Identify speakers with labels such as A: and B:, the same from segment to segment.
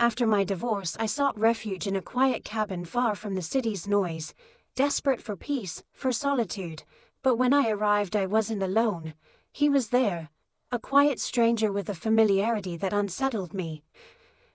A: After my divorce, I sought refuge in a quiet cabin far from the city's noise, desperate for peace, for solitude. But when I arrived, I wasn't alone. He was there, a quiet stranger with a familiarity that unsettled me.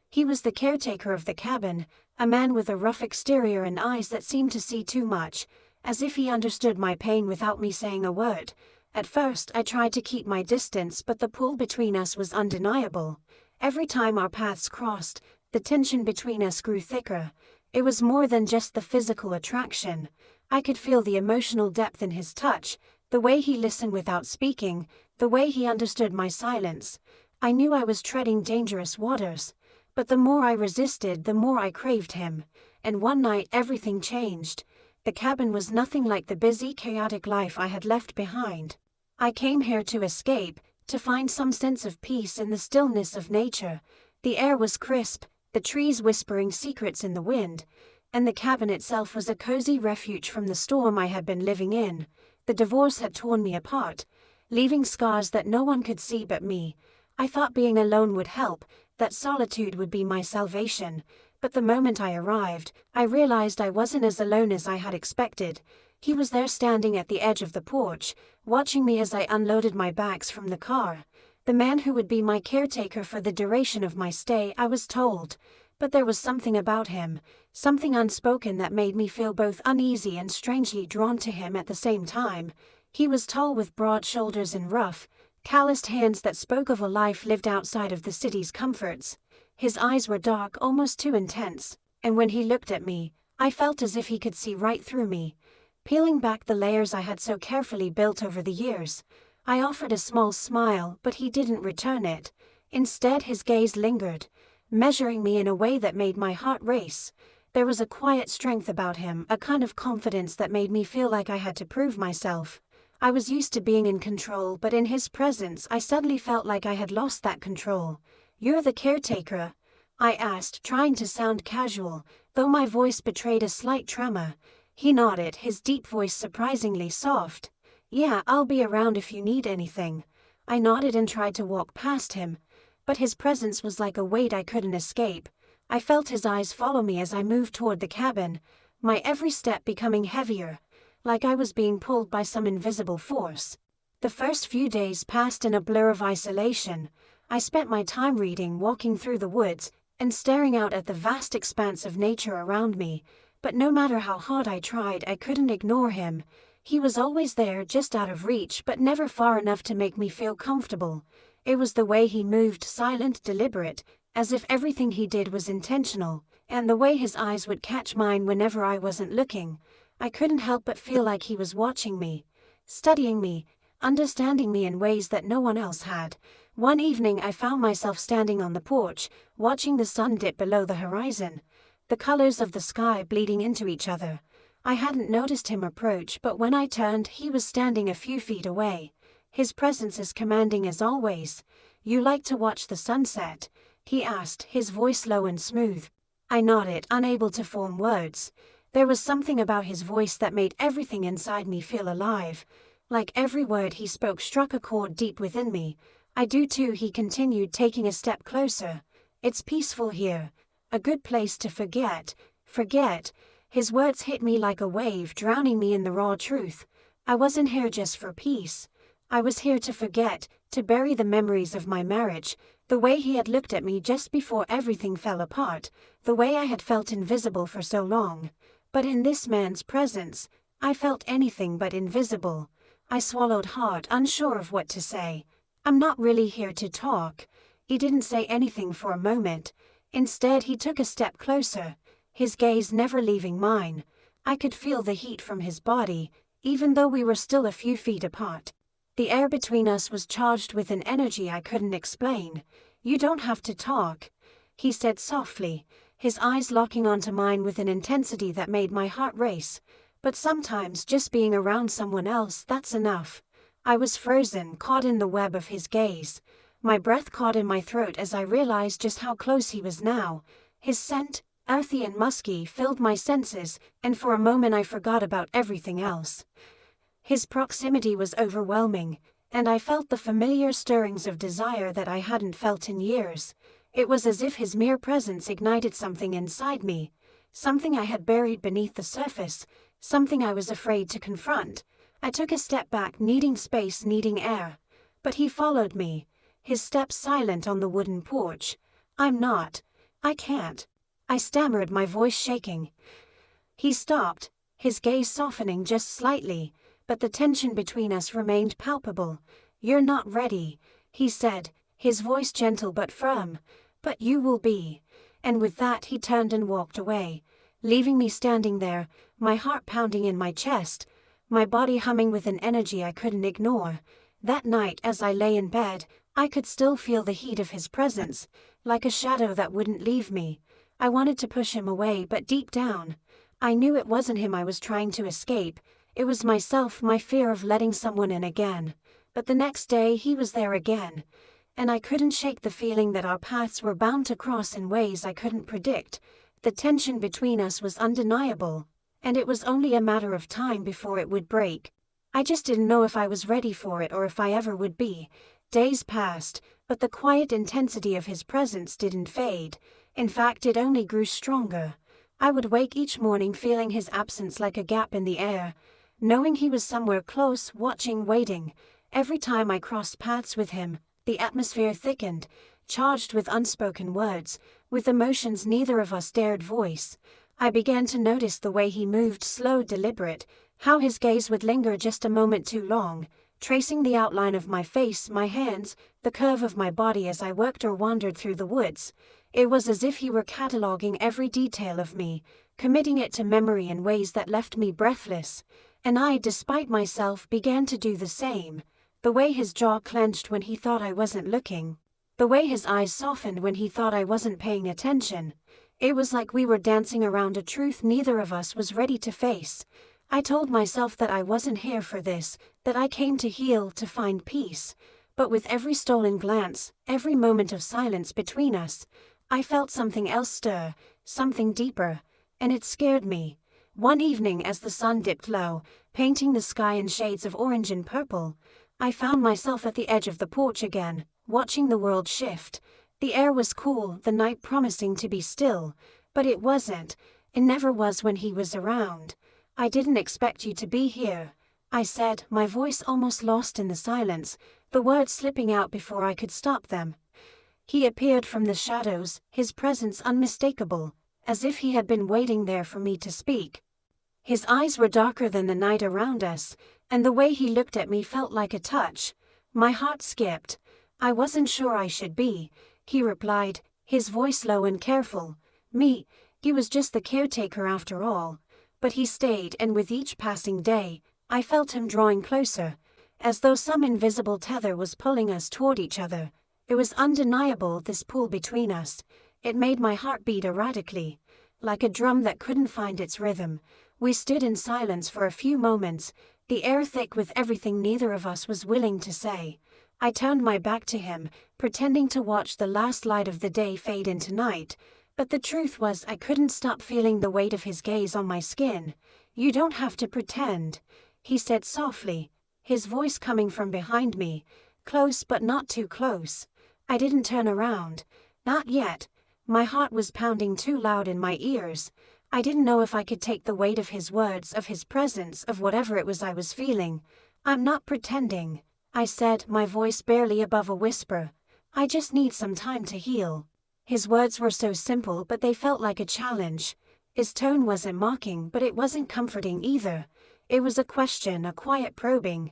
A: He was the caretaker of the cabin, a man with a rough exterior and eyes that seemed to see too much, as if he understood my pain without me saying a word. At first, I tried to keep my distance, but the pull between us was undeniable. Every time our paths crossed, the tension between us grew thicker. It was more than just the physical attraction. I could feel the emotional depth in his touch, the way he listened without speaking, the way he understood my silence. I knew I was treading dangerous waters. But the more I resisted, the more I craved him. And one night everything changed. The cabin was nothing like the busy, chaotic life I had left behind. I came here to escape, to find some sense of peace in the stillness of nature. The air was crisp, the trees whispering secrets in the wind, and the cabin itself was a cozy refuge from the storm I had been living in. The divorce had torn me apart, leaving scars that no one could see but me. I thought being alone would help, that solitude would be my salvation. But the moment I arrived, I realized I wasn't as alone as I had expected. He was there standing at the edge of the porch, watching me as I unloaded my bags from the car. The man who would be my caretaker for the duration of my stay, I was told. But there was something about him, something unspoken that made me feel both uneasy and strangely drawn to him at the same time. He was tall with broad shoulders and rough, calloused hands that spoke of a life lived outside of the city's comforts. His eyes were dark, almost too intense, and when he looked at me, I felt as if he could see right through me, peeling back the layers I had so carefully built over the years. I offered a small smile, but he didn't return it. Instead, his gaze lingered, measuring me in a way that made my heart race. There was a quiet strength about him, a kind of confidence that made me feel like I had to prove myself. I was used to being in control, but in his presence I suddenly felt like I had lost that control. "You're the caretaker?" I asked, trying to sound casual, though my voice betrayed a slight tremor. He nodded, his deep voice surprisingly soft. "Yeah, I'll be around if you need anything." I nodded and tried to walk past him, but his presence was like a weight I couldn't escape. I felt his eyes follow me as I moved toward the cabin, my every step becoming heavier, like I was being pulled by some invisible force. The first few days passed in a blur of isolation. I spent my time reading, walking through the woods, and staring out at the vast expanse of nature around me. But no matter how hard I tried, I couldn't ignore him. He was always there, just out of reach, but never far enough to make me feel comfortable. It was the way he moved, silent, deliberate, as if everything he did was intentional, and the way his eyes would catch mine whenever I wasn't looking. I couldn't help but feel like he was watching me, studying me, understanding me in ways that no one else had. One evening I found myself standing on the porch, watching the sun dip below the horizon, the colors of the sky bleeding into each other. I hadn't noticed him approach, but when I turned, he was standing a few feet away. His presence as commanding as always. "You like to watch the sunset?" he asked, his voice low and smooth. I nodded, unable to form words. There was something about his voice that made everything inside me feel alive. Like every word he spoke struck a chord deep within me. "I do too," he continued, taking a step closer. "It's peaceful here. A good place to forget." His words hit me like a wave, drowning me in the raw truth. I wasn't here just for peace. I was here to forget, to bury the memories of my marriage, the way he had looked at me just before everything fell apart, the way I had felt invisible for so long. But in this man's presence, I felt anything but invisible. I swallowed hard, unsure of what to say. "I'm not really here to talk." He didn't say anything for a moment. Instead, he took a step closer, his gaze never leaving mine. I could feel the heat from his body, even though we were still a few feet apart. The air between us was charged with an energy I couldn't explain. "You don't have to talk," he said softly, his eyes locking onto mine with an intensity that made my heart race. "But sometimes just being around someone else, that's enough." I was frozen, caught in the web of his gaze. My breath caught in my throat as I realized just how close he was now. His scent, earthy and musky, filled my senses, and for a moment I forgot about everything else. His proximity was overwhelming, and I felt the familiar stirrings of desire that I hadn't felt in years. It was as if his mere presence ignited something inside me, something I had buried beneath the surface, something I was afraid to confront. I took a step back, needing space, needing air. But he followed me, his steps silent on the wooden porch. I can't. I stammered, my voice shaking. He stopped, his gaze softening just slightly, but the tension between us remained palpable. "You're not ready," he said, his voice gentle but firm. "But you will be." And with that he turned and walked away, leaving me standing there, my heart pounding in my chest, my body humming with an energy I couldn't ignore. That night, as I lay in bed, I could still feel the heat of his presence, like a shadow that wouldn't leave me. I wanted to push him away, but deep down, I knew it wasn't him I was trying to escape. It was myself, my fear of letting someone in again. But the next day he was there again, and I couldn't shake the feeling that our paths were bound to cross in ways I couldn't predict. The tension between us was undeniable, and it was only a matter of time before it would break. I just didn't know if I was ready for it or if I ever would be. Days passed, but the quiet intensity of his presence didn't fade. In fact, it only grew stronger. I would wake each morning feeling his absence like a gap in the air, knowing he was somewhere close, watching, waiting. Every time I crossed paths with him, the atmosphere thickened, charged with unspoken words, with emotions neither of us dared voice. I began to notice the way he moved, slow, deliberate, how his gaze would linger just a moment too long, tracing the outline of my face, my hands, the curve of my body as I worked or wandered through the woods. It was as if he were cataloging every detail of me, committing it to memory in ways that left me breathless. And I, despite myself, began to do the same. The way his jaw clenched when he thought I wasn't looking. The way his eyes softened when he thought I wasn't paying attention. It was like we were dancing around a truth neither of us was ready to face. I told myself that I wasn't here for this, that I came to heal, to find peace. But with every stolen glance, every moment of silence between us, I felt something else stir, something deeper, and it scared me. One evening as the sun dipped low, painting the sky in shades of orange and purple, I found myself at the edge of the porch again, watching the world shift. The air was cool, the night promising to be still, but it wasn't. It never was when he was around. "I didn't expect you to be here," I said, my voice almost lost in the silence, the words slipping out before I could stop them. He appeared from the shadows, his presence unmistakable, as if he had been waiting there for me to speak. His eyes were darker than the night around us, and the way he looked at me felt like a touch. My heart skipped. "I wasn't sure I should be," he replied, his voice low and careful. He was just the caretaker after all. But he stayed, and with each passing day, I felt him drawing closer, as though some invisible tether was pulling us toward each other. It was undeniable, this pull between us. It made my heart beat erratically, like a drum that couldn't find its rhythm. We stood in silence for a few moments, the air thick with everything neither of us was willing to say. I turned my back to him, pretending to watch the last light of the day fade into night. But the truth was I couldn't stop feeling the weight of his gaze on my skin. "You don't have to pretend," he said softly, his voice coming from behind me, close but not too close. I didn't turn around. Not yet. My heart was pounding too loud in my ears. I didn't know if I could take the weight of his words, of his presence, of whatever it was I was feeling. "I'm not pretending," I said, my voice barely above a whisper. "I just need some time to heal." His words were so simple, but they felt like a challenge. His tone wasn't mocking, but it wasn't comforting either. It was a question, a quiet probing,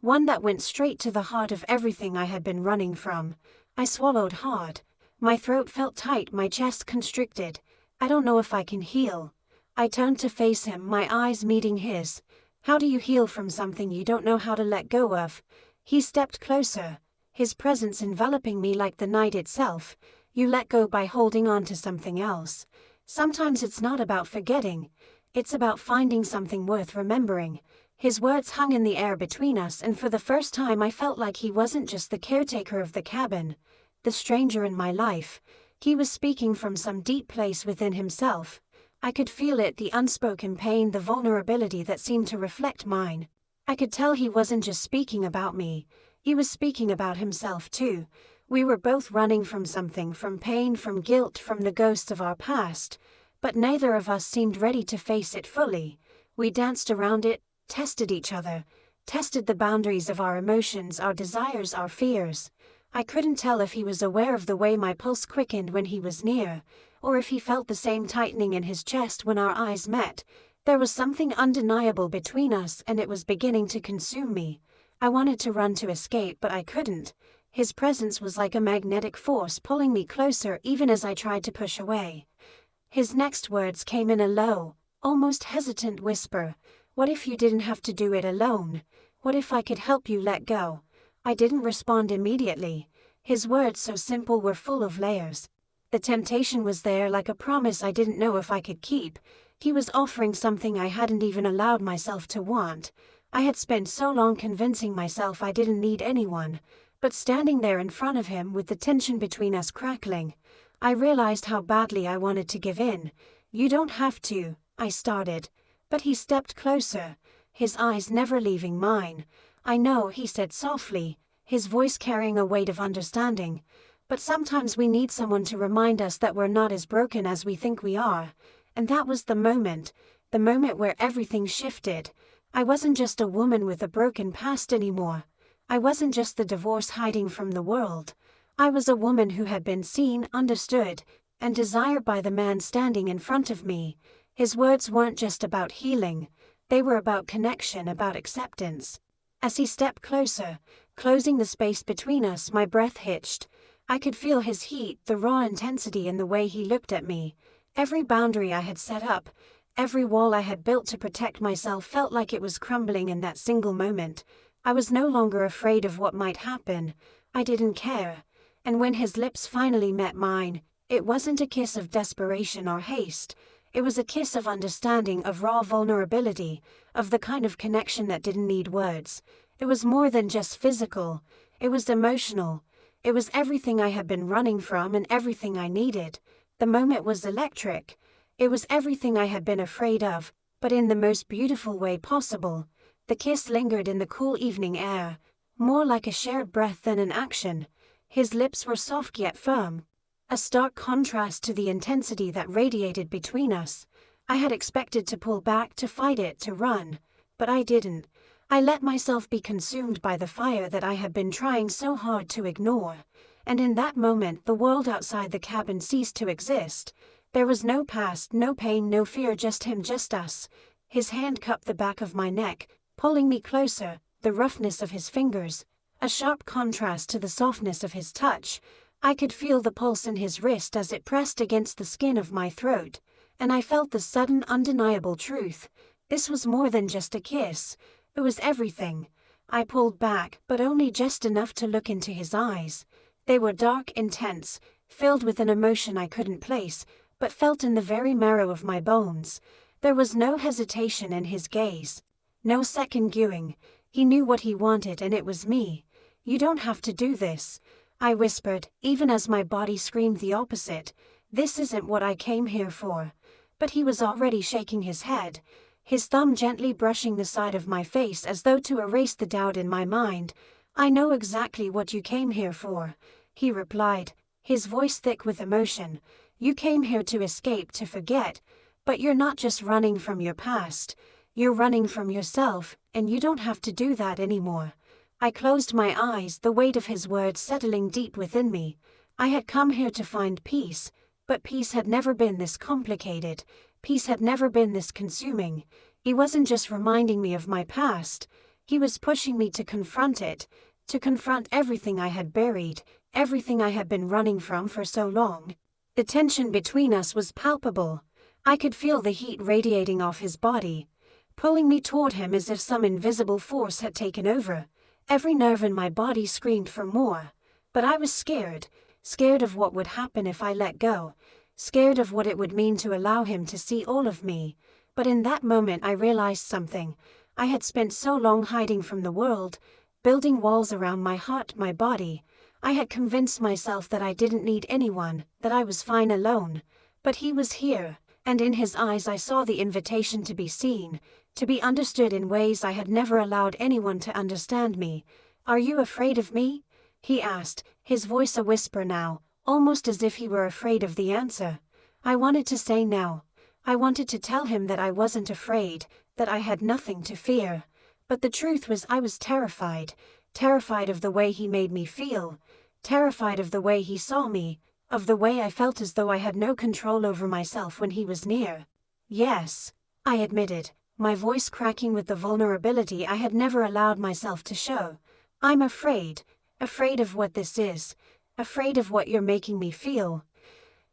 A: one that went straight to the heart of everything I had been running from. I swallowed hard. My throat felt tight, my chest constricted. "I don't know if I can heal." I turned to face him, my eyes meeting his. "How do you heal from something you don't know how to let go of?" He stepped closer, his presence enveloping me like the night itself. "You let go by holding on to something else. Sometimes it's not about forgetting. It's about finding something worth remembering." His words hung in the air between us, and for the first time I felt like he wasn't just the caretaker of the cabin, the stranger in my life. He was speaking from some deep place within himself. I could feel it, the unspoken pain, the vulnerability that seemed to reflect mine. I could tell he wasn't just speaking about me. He was speaking about himself too. We were both running from something, from pain, from guilt, from the ghosts of our past, but neither of us seemed ready to face it fully. We danced around it, tested each other, tested the boundaries of our emotions, our desires, our fears. I couldn't tell if he was aware of the way my pulse quickened when he was near, or if he felt the same tightening in his chest when our eyes met. There was something undeniable between us, and it was beginning to consume me. I wanted to run to escape, but I couldn't. His presence was like a magnetic force pulling me closer even as I tried to push away. His next words came in a low, almost hesitant whisper. "What if you didn't have to do it alone? What if I could help you let go?" I didn't respond immediately. His words, so simple, were full of layers. The temptation was there, like a promise I didn't know if I could keep. He was offering something I hadn't even allowed myself to want. I had spent so long convincing myself I didn't need anyone, but standing there in front of him with the tension between us crackling, I realized how badly I wanted to give in. "You don't have to," I started, but he stepped closer, his eyes never leaving mine. "I know," he said softly, his voice carrying a weight of understanding, "but sometimes we need someone to remind us that we're not as broken as we think we are." And that was the moment where everything shifted. I wasn't just a woman with a broken past anymore. I wasn't just the divorce hiding from the world. I was a woman who had been seen, understood, and desired by the man standing in front of me. His words weren't just about healing, they were about connection, about acceptance. As he stepped closer, closing the space between us, my breath hitched. I could feel his heat, the raw intensity in the way he looked at me. Every boundary I had set up, every wall I had built to protect myself felt like it was crumbling in that single moment. I was no longer afraid of what might happen. I didn't care. And when his lips finally met mine, it wasn't a kiss of desperation or haste. It was a kiss of understanding, of raw vulnerability, of the kind of connection that didn't need words. It was more than just physical. It was emotional. It was everything I had been running from and everything I needed. The moment was electric. It was everything I had been afraid of, but in the most beautiful way possible. The kiss lingered in the cool evening air, more like a shared breath than an action. His lips were soft yet firm, a stark contrast to the intensity that radiated between us. I had expected to pull back, to fight it, to run, but I didn't. I let myself be consumed by the fire that I had been trying so hard to ignore. And in that moment, the world outside the cabin ceased to exist. There was no past, no pain, no fear, just him, just us. His hand cupped the back of my neck, pulling me closer, the roughness of his fingers, a sharp contrast to the softness of his touch. I could feel the pulse in his wrist as it pressed against the skin of my throat, and I felt the sudden, undeniable truth. This was more than just a kiss. It was everything. I pulled back, but only just enough to look into his eyes. They were dark, intense, filled with an emotion I couldn't place, but felt in the very marrow of my bones. There was no hesitation in his gaze, no second-guessing. He knew what he wanted, and it was me. "You don't have to do this," I whispered, even as my body screamed the opposite. "This isn't what I came here for." But he was already shaking his head, his thumb gently brushing the side of my face as though to erase the doubt in my mind. "I know exactly what you came here for," he replied, his voice thick with emotion. "You came here to escape, to forget, but you're not just running from your past. You're running from yourself, and you don't have to do that anymore." I closed my eyes, the weight of his words settling deep within me. I had come here to find peace, but peace had never been this complicated. Peace had never been this consuming. He wasn't just reminding me of my past. He was pushing me to confront it, to confront everything I had buried, everything I had been running from for so long. The tension between us was palpable. I could feel the heat radiating off his body, pulling me toward him as if some invisible force had taken over. Every nerve in my body screamed for more. But I was scared of what would happen if I let go, scared of what it would mean to allow him to see all of me. But in that moment I realized something. I had spent so long hiding from the world, building walls around my heart, my body. I had convinced myself that I didn't need anyone, that I was fine alone. But he was here, and in his eyes I saw the invitation to be seen, to be understood in ways I had never allowed anyone to understand me. "Are you afraid of me?" he asked, his voice a whisper now, almost as if he were afraid of the answer. I wanted to say no. I wanted to tell him that I wasn't afraid, that I had nothing to fear. But the truth was I was terrified. Terrified of the way he made me feel. Terrified of the way he saw me, of the way I felt as though I had no control over myself when he was near. Yes, I admitted, my voice cracking with the vulnerability I had never allowed myself to show. I'm afraid. Afraid of what this is. Afraid of what you're making me feel.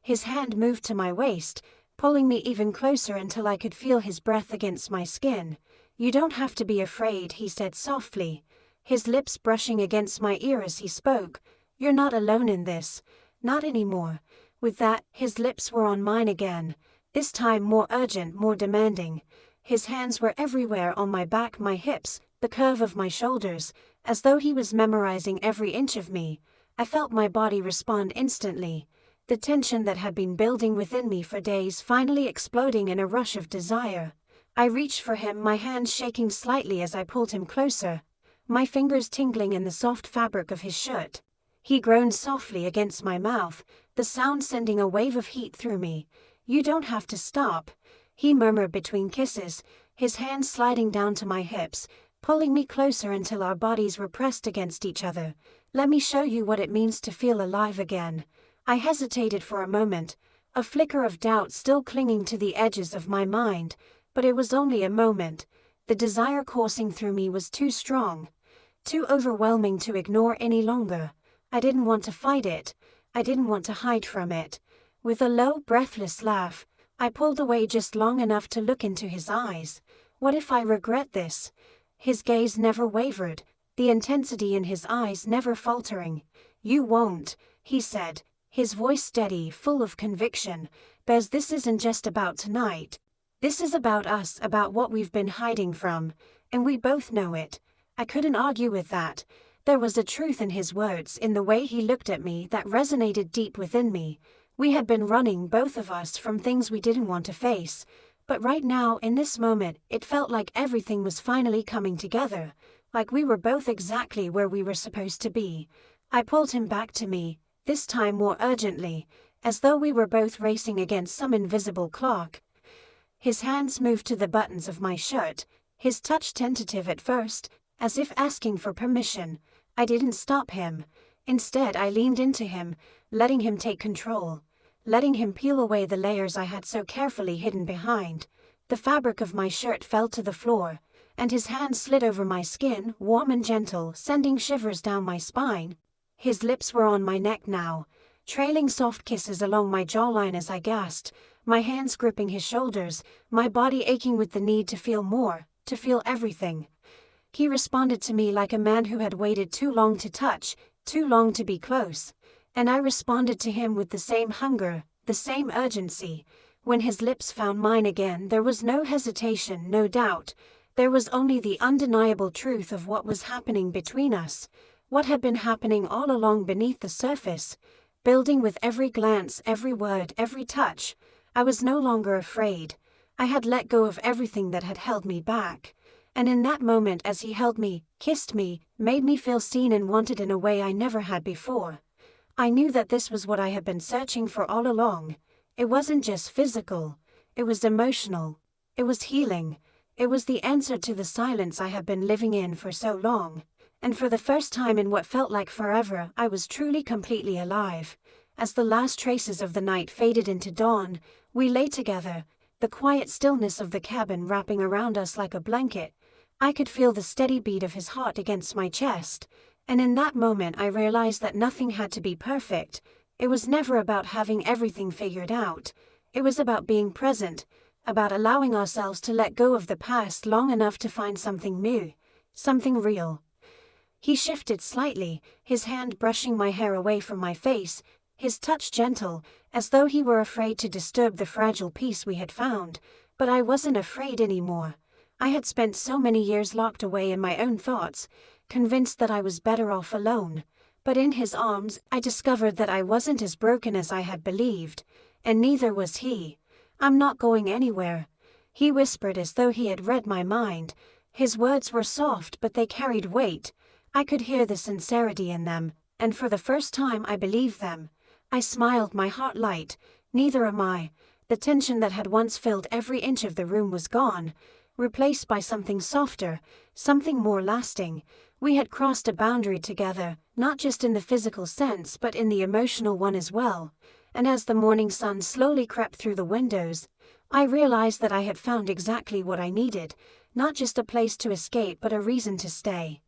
A: His hand moved to my waist, pulling me even closer until I could feel his breath against my skin. You don't have to be afraid, he said softly, his lips brushing against my ear as he spoke. You're not alone in this. Not anymore. With that, his lips were on mine again, this time more urgent, more demanding. His hands were everywhere, on my back, my hips, the curve of my shoulders, as though he was memorizing every inch of me. I felt my body respond instantly. The tension that had been building within me for days finally exploding in a rush of desire. I reached for him, my hands shaking slightly as I pulled him closer, my fingers tingling in the soft fabric of his shirt. He groaned softly against my mouth, the sound sending a wave of heat through me. You don't have to stop, he murmured between kisses, his hands sliding down to my hips, pulling me closer until our bodies were pressed against each other. Let me show you what it means to feel alive again. I hesitated for a moment, a flicker of doubt still clinging to the edges of my mind, but it was only a moment. The desire coursing through me was too strong, too overwhelming to ignore any longer. I didn't want to fight it. I didn't want to hide from it. With a low, breathless laugh, I pulled away just long enough to look into his eyes. What if I regret this? His gaze never wavered, the intensity in his eyes never faltering. You won't, he said, his voice steady, full of conviction. Bez, this isn't just about tonight. This is about us, about what we've been hiding from, and we both know it. I couldn't argue with that. There was a truth in his words, in the way he looked at me, that resonated deep within me. We had been running, both of us, from things we didn't want to face. But right now, in this moment, it felt like everything was finally coming together, like we were both exactly where we were supposed to be. I pulled him back to me, this time more urgently, as though we were both racing against some invisible clock. His hands moved to the buttons of my shirt, his touch tentative at first, as if asking for permission. I didn't stop him. Instead, I leaned into him, letting him take control, letting him peel away the layers I had so carefully hidden behind. The fabric of my shirt fell to the floor, and his hand slid over my skin, warm and gentle, sending shivers down my spine. His lips were on my neck now, trailing soft kisses along my jawline as I gasped, my hands gripping his shoulders, my body aching with the need to feel more, to feel everything. He responded to me like a man who had waited too long to touch, too long to be close. And I responded to him with the same hunger, the same urgency. When his lips found mine again, there was no hesitation, no doubt. There was only the undeniable truth of what was happening between us, what had been happening all along beneath the surface, building with every glance, every word, every touch. I was no longer afraid. I had let go of everything that had held me back. And in that moment, as he held me, kissed me, made me feel seen and wanted in a way I never had before, I knew that this was what I had been searching for all along. It wasn't just physical, it was emotional, it was healing, it was the answer to the silence I had been living in for so long. And for the first time in what felt like forever, I was truly completely alive. As the last traces of the night faded into dawn, we lay together, the quiet stillness of the cabin wrapping around us like a blanket. I could feel the steady beat of his heart against my chest, and in that moment I realized that nothing had to be perfect. It was never about having everything figured out. It was about being present, about allowing ourselves to let go of the past long enough to find something new, something real. He shifted slightly, his hand brushing my hair away from my face, his touch gentle, as though he were afraid to disturb the fragile peace we had found. But I wasn't afraid anymore. I had spent so many years locked away in my own thoughts, convinced that I was better off alone. But in his arms, I discovered that I wasn't as broken as I had believed, and neither was he. I'm not going anywhere, he whispered as though he had read my mind. His words were soft, but they carried weight. I could hear the sincerity in them, and for the first time I believed them. I smiled, my heart light. Neither am I. The tension that had once filled every inch of the room was gone, replaced by something softer, something more lasting. We had crossed a boundary together, not just in the physical sense but in the emotional one as well. And as the morning sun slowly crept through the windows, I realized that I had found exactly what I needed, not just a place to escape but a reason to stay.